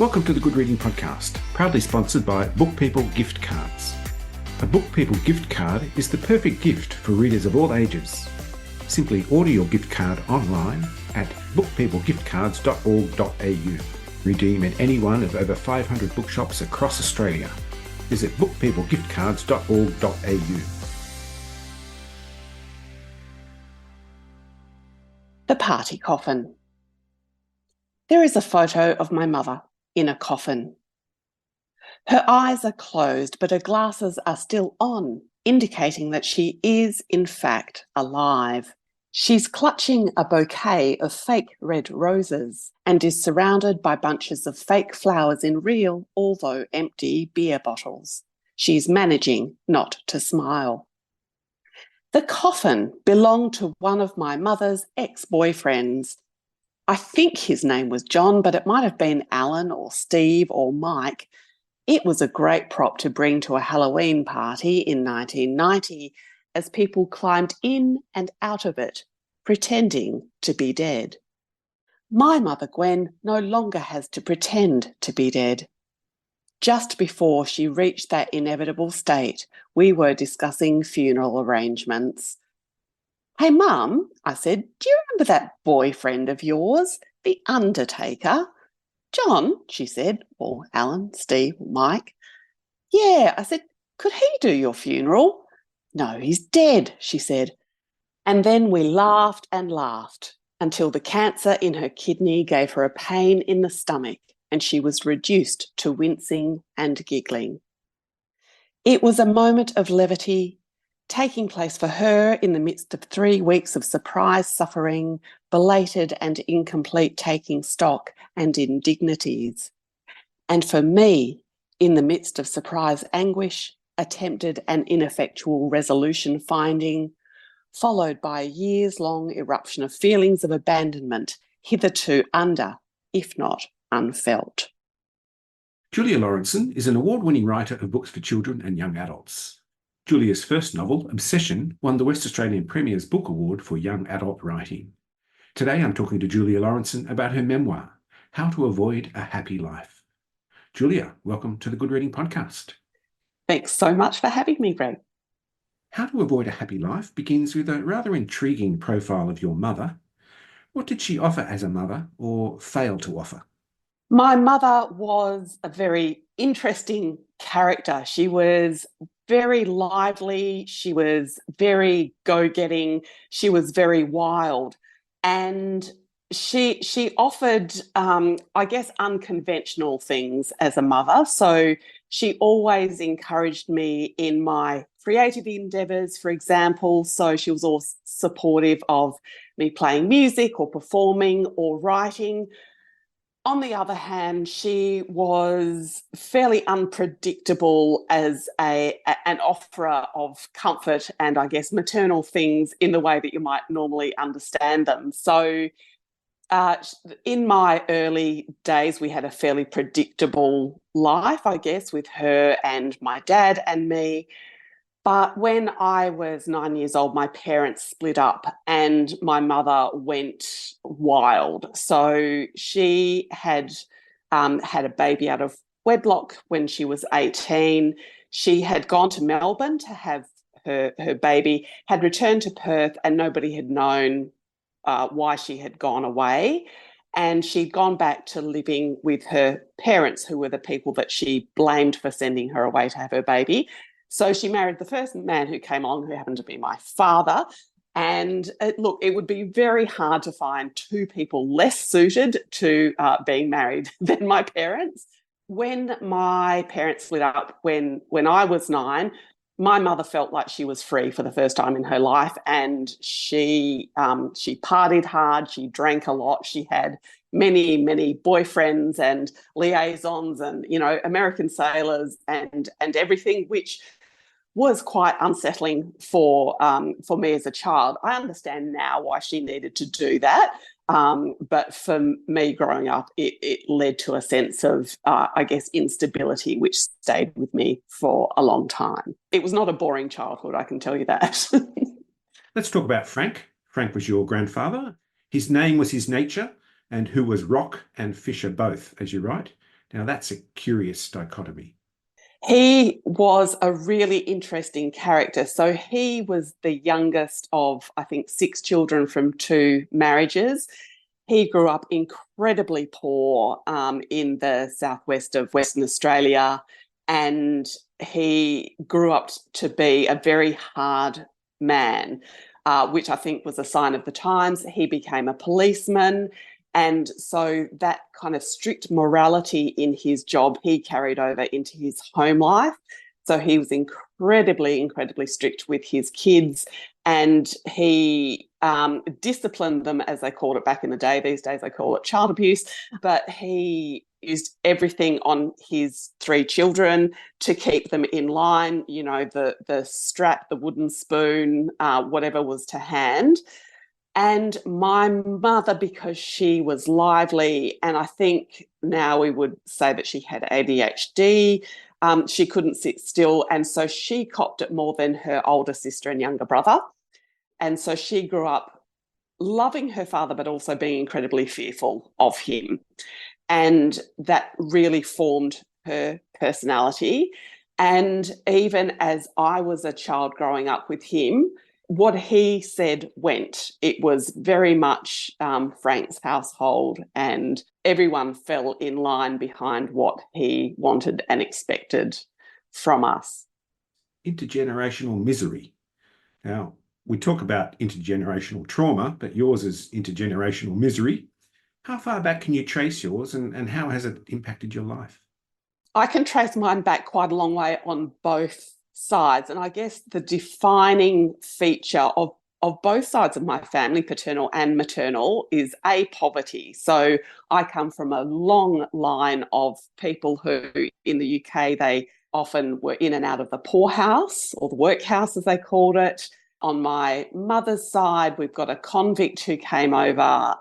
Welcome to the Good Reading Podcast, proudly sponsored by Book People Gift Cards. A Book People gift card is the perfect gift for readers of all ages. Simply order your gift card online at bookpeoplegiftcards.org.au. Redeem at any one of over 500 bookshops across Australia. Visit bookpeoplegiftcards.org.au. The party coffin. There is a photo of my mother in a coffin. Her eyes are closed, but her glasses are still on, indicating that she is, in fact, alive. She's clutching a bouquet of fake red roses and is surrounded by bunches of fake flowers in real, although empty, beer bottles. She's managing not to smile. The coffin belonged to one of my mother's ex-boyfriends. I think his name was John, but it might have been Alan or Steve or Mike. It was a great prop to bring to a Halloween party in 1990 as people climbed in and out of it, pretending to be dead. My mother Gwen no longer has to pretend to be dead. Just before she reached that inevitable state, we were discussing funeral arrangements. "Hey, Mum," I said, "do you remember that boyfriend of yours, the undertaker?" "John," she said, or Alan, Steve, Mike. "Yeah," I said, "could he do your funeral?" "No, he's dead," she said. And then we laughed and laughed until the cancer in her kidney gave her a pain in the stomach and she was reduced to wincing and giggling. It was a moment of levity taking place for her in the midst of 3 weeks of surprise suffering, belated and incomplete taking stock and indignities. And for me, in the midst of surprise anguish, attempted and ineffectual resolution finding, followed by a years-long eruption of feelings of abandonment, hitherto under, if not unfelt. Julia Lawrinson is an award-winning writer of books for children and young adults. Julia's first novel, Obsession, won the West Australian Premier's Book Award for Young Adult Writing. Today I'm talking to Julia Lawrinson about her memoir, How to Avoid a Happy Life. Julia, welcome to the Good Reading Podcast. Thanks so much for having me, Greg. How to Avoid a Happy Life begins with a rather intriguing profile of your mother. What did she offer as a mother or fail to offer? My mother was a very interesting character. She was very lively. She was very go-getting. She was very wild. And she offered, I guess, unconventional things as a mother. So she always encouraged me in my creative endeavours, for example. So she was always supportive of me playing music or performing or writing. On the other hand, she was fairly unpredictable as an offerer of comfort and, I guess, maternal things in the way that you might normally understand them. So in my early days, we had a fairly predictable life, I guess, with her and my dad and me. But when I was 9 years old, my parents split up and my mother went wild. So she had had a baby out of wedlock when she was 18. She had gone to Melbourne to have her baby, had returned to Perth, and nobody had known why she had gone away. And she'd gone back to living with her parents, who were the people that she blamed for sending her away to have her baby. So she married the first man who came along, who happened to be my father. And look, it would be very hard to find two people less suited to being married than my parents. When my parents split up, when I was 9, my mother felt like she was free for the first time in her life, and she partied hard, she drank a lot, she had many boyfriends and liaisons and, you know, American sailors and everything, which was quite unsettling for me as a child. I understand now why she needed to do that, but for me growing up, it led to a sense of, I guess, instability, which stayed with me for a long time. It was not a boring childhood, I can tell you that. Let's talk about Frank. Frank was your grandfather. His name was his nature, and who was rock and fisher both, as you write. Now, that's a curious dichotomy. He was a really interesting character. So he was the youngest of, I think, 6 children from 2 marriages. He grew up incredibly poor in the southwest of Western Australia, and he grew up to be a very hard man, which I think was a sign of the times. He became a policeman, and so that kind of strict morality in his job he carried over into his home life. So he was incredibly, incredibly strict with his kids, and he disciplined them, as they called it back in the day. These days they call it child abuse, but he used everything on his 3 children to keep them in line, you know, the strap, the wooden spoon, whatever was to hand. And my mother, because she was lively, and I think now we would say that she had ADHD, she couldn't sit still. And so she copped it more than her older sister and younger brother. And so she grew up loving her father, but also being incredibly fearful of him. And that really formed her personality. And even as I was a child growing up with him, what he said went. It was very much Frank's household, and everyone fell in line behind what he wanted and expected from us. Intergenerational misery. Now, we talk about intergenerational trauma, but yours is intergenerational misery. How far back can you trace yours, and how has it impacted your life? I can trace mine back quite a long way on both sides. And I guess the defining feature of both sides of my family, paternal and maternal, is poverty. So I come from a long line of people who in the UK, they often were in and out of the poorhouse, or the workhouse as they called it. On my mother's side, we've got a convict who came over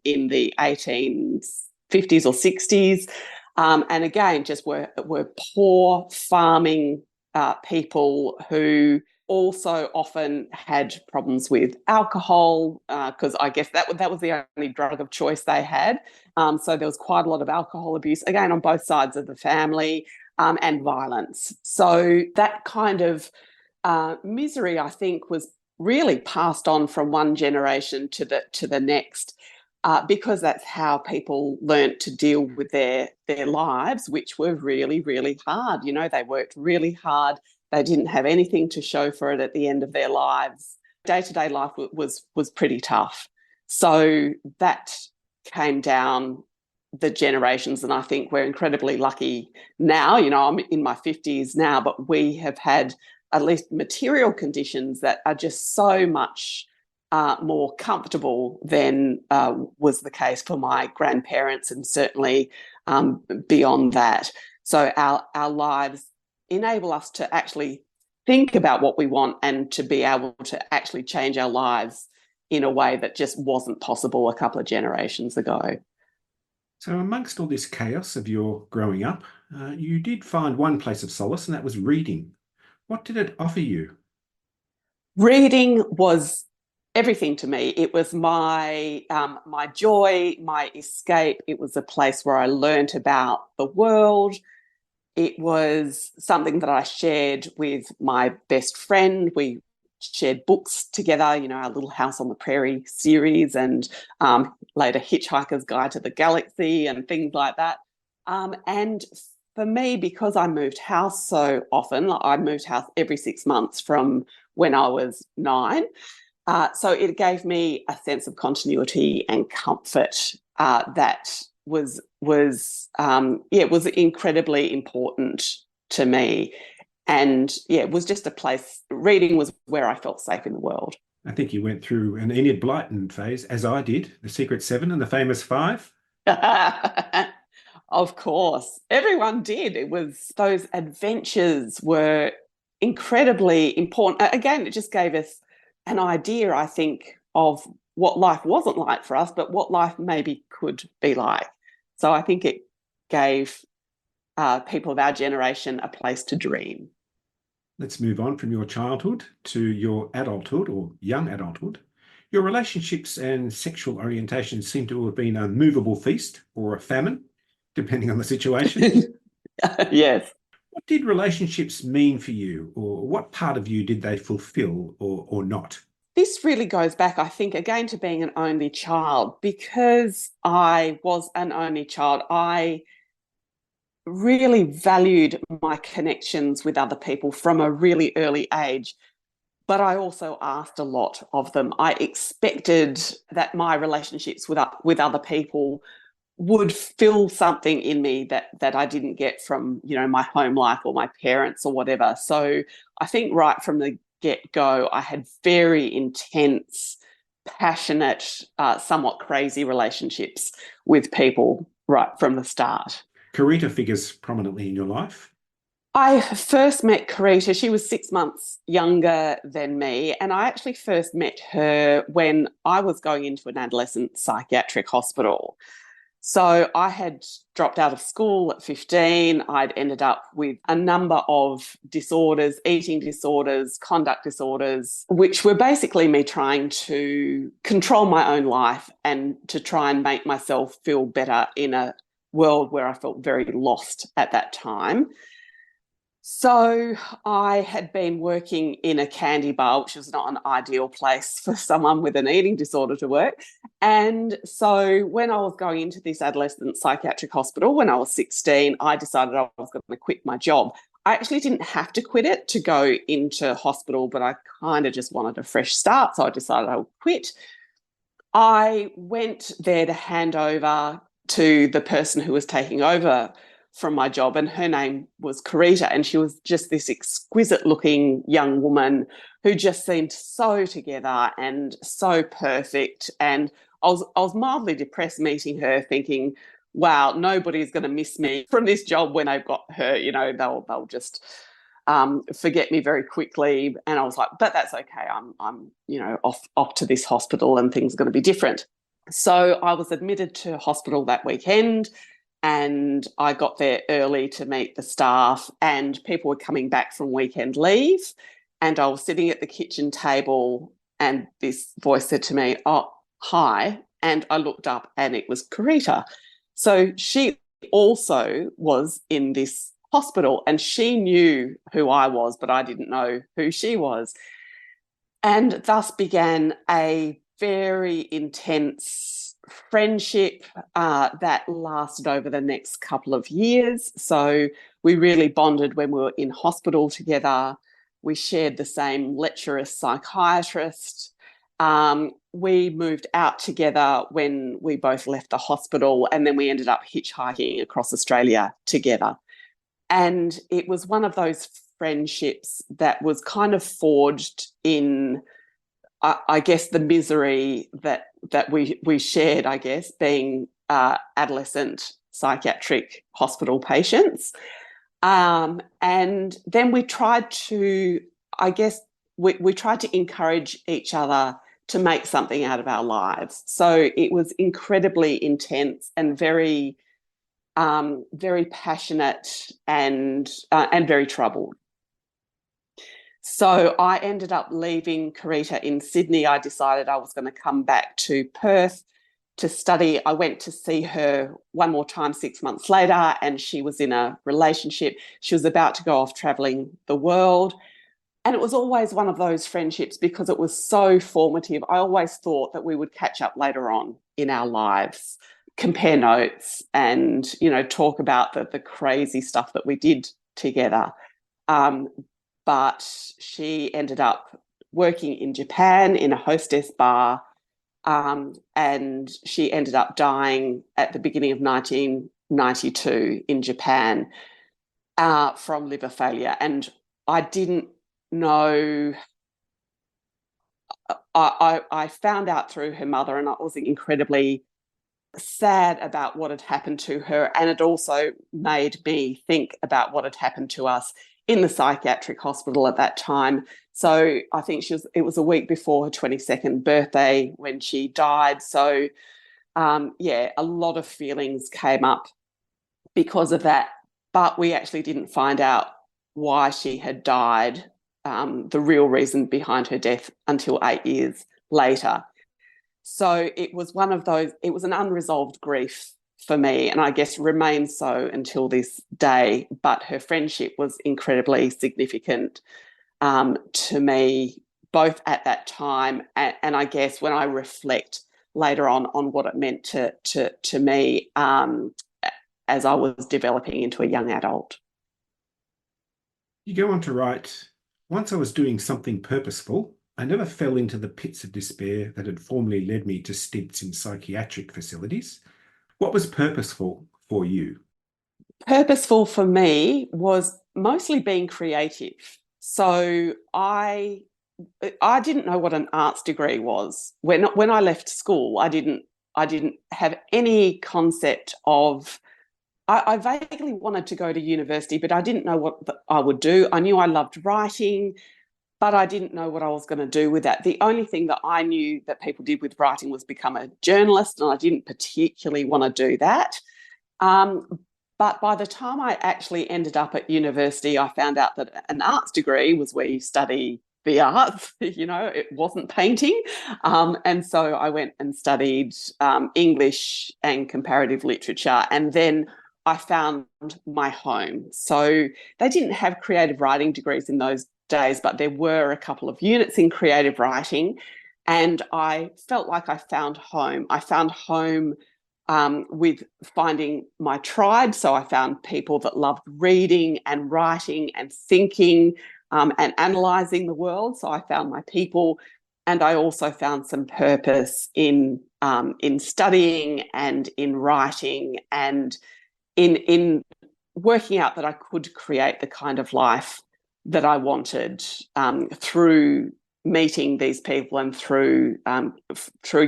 in the 1850s or 60s. And again, just were poor farming people who also often had problems with alcohol, because I guess that was the only drug of choice they had. So there was quite a lot of alcohol abuse, again, on both sides of the family, and violence. So that kind of misery, I think, was really passed on from one generation to the next, because that's how people learnt to deal with their lives, which were really, really hard. You know, they worked really hard. They didn't have anything to show for it at the end of their lives. Day-to-day life was pretty tough. So that came down the generations, and I think we're incredibly lucky now. You know, I'm in my 50s now, but we have had at least material conditions that are just so much more comfortable than was the case for my grandparents, and certainly beyond that. So our lives enable us to actually think about what we want and to be able to actually change our lives in a way that just wasn't possible a couple of generations ago. So amongst all this chaos of your growing up, you did find one place of solace, and that was reading. What did it offer you? Reading was everything to me. It was my joy, my escape. It was a place where I learnt about the world. It was something that I shared with my best friend. We shared books together, you know, our Little House on the Prairie series, and later Hitchhiker's Guide to the Galaxy and things like that. And for me, because I moved house so often, I moved house every 6 months from when I was 9. So it gave me a sense of continuity and comfort that was incredibly important to me. And it was just a place. Reading was where I felt safe in the world. I think you went through an Enid Blyton phase, as I did, the Secret Seven and the Famous Five. Of course, everyone did. It was, those adventures were incredibly important. Again, it just gave us an idea, I think, of what life wasn't like for us, but what life maybe could be like. So I think it gave people of our generation a place to dream. Let's move on from your childhood to your adulthood or young adulthood. Your relationships and sexual orientation seem to have been a movable feast or a famine. depending on the situation. Yes. What did relationships mean for you, or what part of you did they fulfill or not? This really goes back, I think, again to being an only child. Because I was an only child, I really valued my connections with other people from a really early age. But I also asked a lot of them. I expected that my relationships with other people would fill something in me that I didn't get from, my home life or my parents or whatever. So I think right from the get-go, I had very intense, passionate, somewhat crazy relationships with people right from the start. Karita figures prominently in your life. I first met Karita. She was 6 months younger than me. And I actually first met her when I was going into an adolescent psychiatric hospital. So I had dropped out of school at 15. I'd ended up with a number of disorders, eating disorders, conduct disorders, which were basically me trying to control my own life and to try and make myself feel better in a world where I felt very lost at that time. So I had been working in a candy bar, which was not an ideal place for someone with an eating disorder to work. And so when I was going into this adolescent psychiatric hospital when I was 16, I decided I was going to quit my job. I actually didn't have to quit it to go into hospital, but I kind of just wanted a fresh start. So I decided I would quit. I went there to hand over to the person who was taking over from my job, and her name was Karita, and she was just this exquisite looking young woman who just seemed so together and so perfect. And I was mildly depressed meeting her, thinking, wow, nobody's going to miss me from this job when I've got her. They'll just forget me very quickly. And I was like, but that's okay. I'm off to this hospital, and things are going to be different. So I was admitted to hospital that weekend. And I got there early to meet the staff, and people were coming back from weekend leave. And I was sitting at the kitchen table, and this voice said to me, "Oh, hi." And I looked up, and it was Karita. So she also was in this hospital, and she knew who I was, but I didn't know who she was. And thus began a very intense friendship that lasted over the next couple of years. So we really bonded when we were in hospital together. We shared the same lecturer's psychiatrist. We moved out together when we both left the hospital, and then we ended up hitchhiking across Australia together. And it was one of those friendships that was kind of forged in, I guess, the misery that we shared, I guess, being adolescent psychiatric hospital patients. And then we tried to, I guess, we tried to encourage each other to make something out of our lives. So it was incredibly intense and very, very passionate and very troubled. So I ended up leaving Karita in Sydney. I decided I was going to come back to Perth to study. I went to see her one more time 6 months later, and she was in a relationship. She was about to go off travelling the world. And it was always one of those friendships because it was so formative. I always thought that we would catch up later on in our lives, compare notes, and, talk about the crazy stuff that we did together. But she ended up working in Japan in a hostess bar, and she ended up dying at the beginning of 1992 in Japan from liver failure. And I didn't know. I found out through her mother, and I was incredibly sad about what had happened to her. And it also made me think about what had happened to us in the psychiatric hospital at that time. So I think it was a week before her 22nd birthday when she died. So a lot of feelings came up because of that, but we actually didn't find out why she had died, the real reason behind her death, until 8 years later. So it was one of those, it was an unresolved grief for me, and I guess remains so until this day. But her friendship was incredibly significant to me, both at that time and I guess when I reflect later on what it meant to me as I was developing into a young adult. You go on to write, once I was doing something purposeful, I never fell into the pits of despair that had formerly led me to stints in psychiatric facilities. What was purposeful for you? Purposeful for me was mostly being creative. So I didn't know what an arts degree was. When I left school, I didn't have any concept of. I vaguely wanted to go to university, but I didn't know what I would do. I knew I loved writing, but I didn't know what I was going to do with that. The only thing that I knew that people did with writing was become a journalist, and I didn't particularly want to do that. But by the time I actually ended up at university, I found out that an arts degree was where you study the arts, it wasn't painting. And so I went and studied English and comparative literature. And then I found my home. So they didn't have creative writing degrees in those days, but there were a couple of units in creative writing. And I felt like I found home. I found home with finding my tribe. So I found people that loved reading and writing and thinking and analysing the world. So I found my people, and I also found some purpose in studying and in writing and in working out that I could create the kind of life that I wanted through meeting these people and through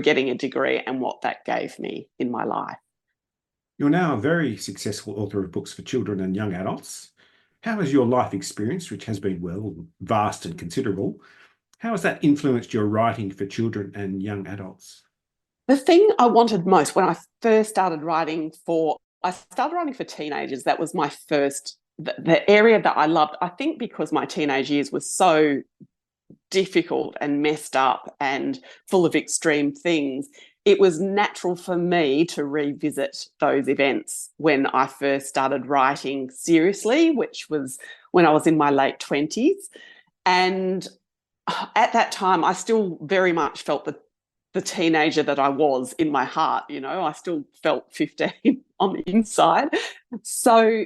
getting a degree and what that gave me in my life. You're now a very successful author of books for children and young adults. How has your life experience, which has been, vast and considerable, how has that influenced your writing for children and young adults? The thing I wanted most when I first started writing I started writing for teenagers. That was my first, the area that I loved, I think because my teenage years were so difficult and messed up and full of extreme things. It was natural for me to revisit those events when I first started writing seriously, which was when I was in my late 20s. And at that time, I still very much felt the teenager that I was in my heart. I still felt 15 on the inside. So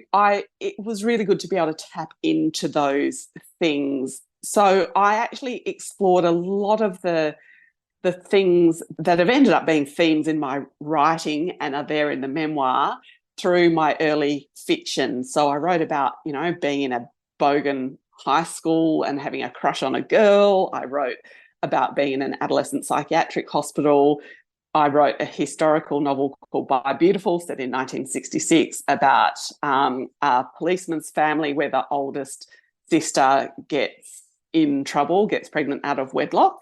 it was really good to be able to tap into those things. So I actually explored a lot of the things that have ended up being themes in my writing and are there in the memoir through my early fiction. So I wrote about, being in a bogan high school and having a crush on a girl. I wrote about being in an adolescent psychiatric hospital. I wrote a historical novel called Bye Beautiful, set in 1966, about a policeman's family where the oldest sister gets in trouble, gets pregnant out of wedlock.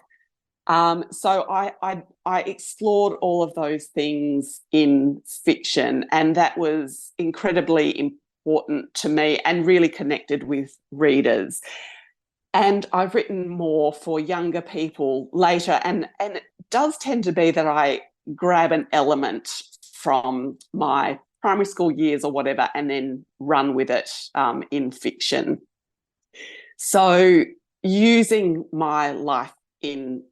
So I explored all of those things in fiction, and that was incredibly important to me and really connected with readers. And I've written more for younger people later, and it does tend to be that I grab an element from my primary school years or whatever and then run with it in fiction. So using my life in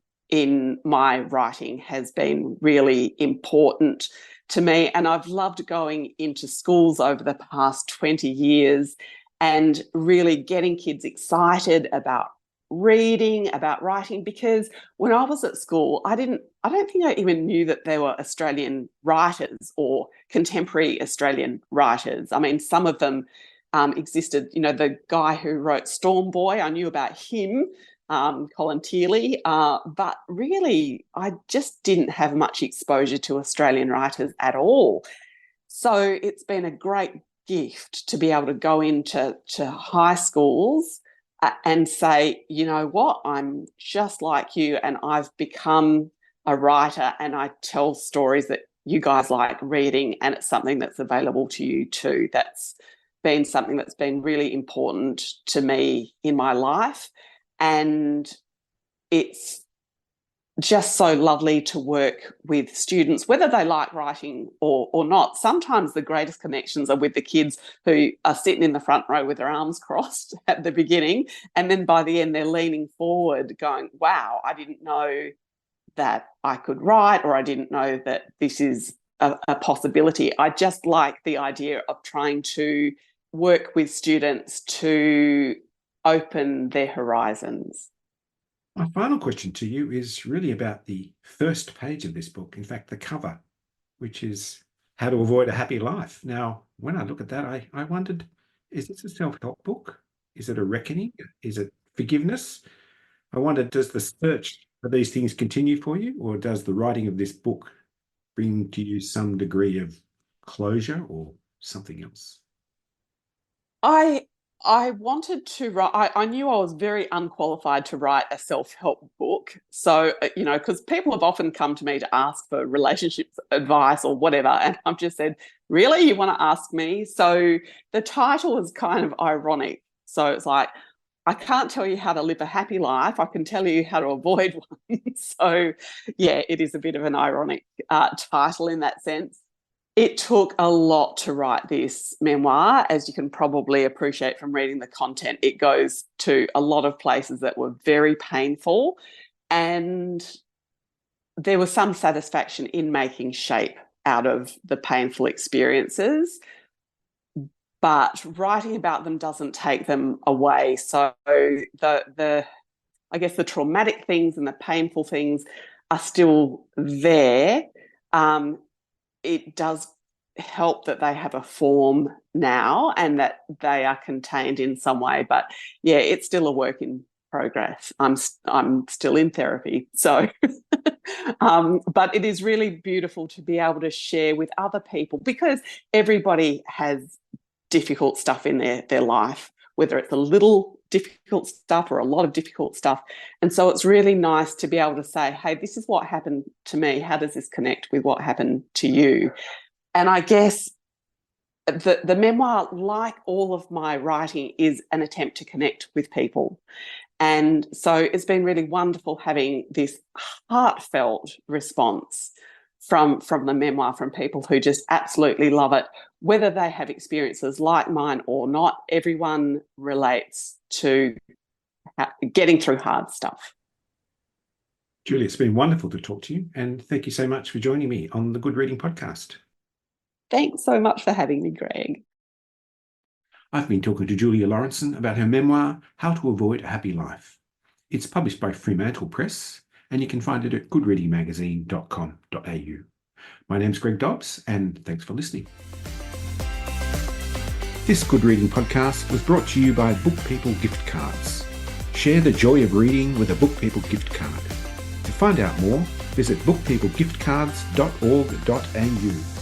my writing has been really important to me, and I've loved going into schools over the past 20 years and really getting kids excited about reading, about writing, because when I was at school, I don't think I even knew that there were Australian writers or contemporary Australian writers. I mean, some of them existed. The guy who wrote Storm Boy, I knew about him, Colin Teely, but really I just didn't have much exposure to Australian writers at all. So it's been a great gift to be able to go into high schools and say, you know what, I'm just like you and I've become a writer and I tell stories that you guys like reading, and it's something that's available to you too. That's been something that's been really important to me in my life, and it's just so lovely to work with students, whether they like writing or not. Sometimes the greatest connections are with the kids who are sitting in the front row with their arms crossed at the beginning, and then by the end they're leaning forward going, wow, I didn't know that I could write, or I didn't know that this is a possibility. I just like the idea of trying to work with students to open their horizons. My final question to you is really about the first page of this book, in fact, the cover, which is How to Avoid a Happy Life. Now, when I look at that, I wondered, is this a self-help book? Is it a reckoning? Is it forgiveness? I wondered, does the search for these things continue for you, or does the writing of this book bring to you some degree of closure or something else? I wanted to write, I knew I was very unqualified to write a self-help book. So, because people have often come to me to ask for relationship advice or whatever. And I've just said, really, you want to ask me? So the title is kind of ironic. So it's like, I can't tell you how to live a happy life. I can tell you how to avoid one. So yeah, it is a bit of an ironic title in that sense. It took a lot to write this memoir, as you can probably appreciate from reading the content. It goes to a lot of places that were very painful, and there was some satisfaction in making shape out of the painful experiences, but writing about them doesn't take them away. So the I guess the traumatic things and the painful things are still there. It does help that they have a form now and that they are contained in some way. But yeah, it's still a work in progress. I'm still in therapy. So, but it is really beautiful to be able to share with other people, because everybody has difficult stuff in their life, whether it's a little difficult stuff or a lot of difficult stuff. And so it's really nice to be able to say, hey, this is what happened to me. How does this connect with what happened to you? And I guess the memoir, like all of my writing, is an attempt to connect with people. And so it's been really wonderful having this heartfelt response from the memoir, from people who just absolutely love it, whether they have experiences like mine or not. Everyone relates to getting through hard stuff. Julia, it's been wonderful to talk to you, and thank you so much for joining me on the Good Reading Podcast. Thanks so much for having me, Greg. I've been talking to Julia Lawrinson about her memoir, How to Avoid a Happy Life. It's published by Fremantle Press, and you can find it at goodreadingmagazine.com.au. My name's Greg Dobbs, and thanks for listening. This Good Reading Podcast was brought to you by Book People Gift Cards. Share the joy of reading with a Book People gift card. To find out more, visit bookpeoplegiftcards.org.au.